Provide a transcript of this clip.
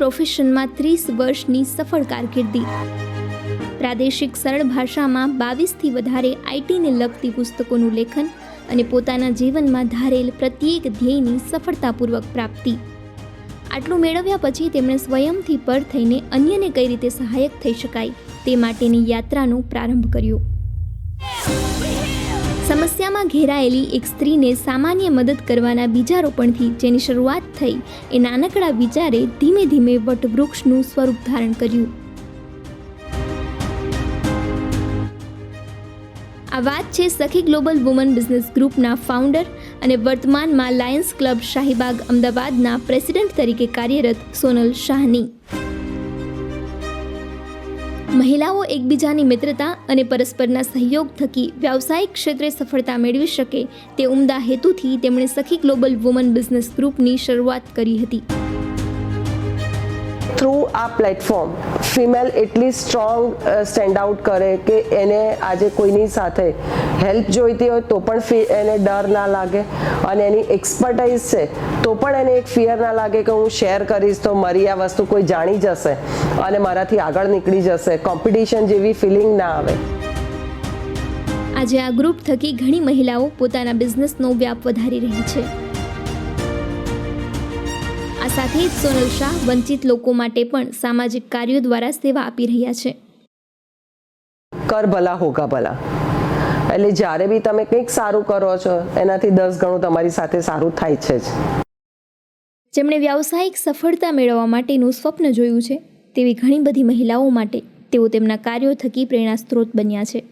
પ્રોફેશનમાં 30 વર્ષની સફળ કારકિર્દી, પ્રાદેશિક સરળ ભાષામાં 22થી વધારે આઈટીને લગતી પુસ્તકોનું લેખન અને પોતાના જીવનમાં ધારેલ પ્રત્યેક ધ્યેયની સફળતાપૂર્વક પ્રાપ્તિ. આટલું મેળવ્યા પછી તેમણે સ્વયંથી પર થઈને અન્યને કઈ રીતે સહાયક થઈ શકાય તે માટેની યાત્રાનો પ્રારંભ કર્યો. સમસ્યામાં ઘેરાયેલી એક સ્ત્રીને સામાન્ય મદદ કરવાના બીજારોપણથી જેની શરૂઆત થઈ એ નાનકડા વિચારે ધીમે ધીમે વટવૃક્ષનું સ્વરૂપ ધારણ કર્યું. આ વાત છે સખી ગ્લોબલ વુમન બિઝનેસ ગ્રુપના ફાઉન્ડર અને વર્તમાનમાં લાયન્સ ક્લબ શાહીબાગ અમદાવાદના પ્રેસિડેન્ટ તરીકે કાર્યરત સોનલ શાહની. મહિલાઓ એકબીજાની મિત્રતા અને પરસ્પરના સહયોગ થકી વ્યાવસાયિક ક્ષેત્રે સફળતા મેળવી શકે તે ઉમદા હેતુથી તેમણે સખી ગ્લોબલ વુમન બિઝનેસ ગ્રુપની શરૂઆત કરી હતી. થ્રુ આ પ્લેટફોર્મ ફિમેલ એટલી સ્ટ્રોંગ સ્ટેન્ડ આઉટ કરે કે એને આજે કોઈની સાથે હેલ્પ જોઈતી હોય તો પણ એને ડર ના લાગે, અને એની એક્સપર્ટાઇઝ છે તો પણ એને એક ફિયર ના લાગે કે હું શેર કરીશ તો મારી આ વસ્તુ કોઈ જાણી જશે અને મારાથી આગળ નીકળી જશે, કોમ્પિટિશન જેવી ફિલિંગ ના આવે. આજે આ ગ્રુપ થકી ઘણી મહિલાઓ પોતાના બિઝનેસનો વ્યાપ વધારી રહી છે. આ સાથે જ સોનલ શાહ વંચિત લોકો માટે પણ સામાજિક કાર્યો દ્વારા સેવા આપી રહ્યા છે. કર ભલા હોગા ભલા, એટલે જ્યારે બી તમે કંઈક સારું કરો છો એનાથી 10 ગણું તમારી સાથે સારું થાય છે જ. જેમણે વ્યાવસાયિક સફળતા મેળવવા માટેનું સ્વપ્ન જોયું છે તેવી ઘણી બધી મહિલાઓ માટે તેઓ તેમના કાર્યો થકી પ્રેરણા સ્ત્રોત બન્યા છે.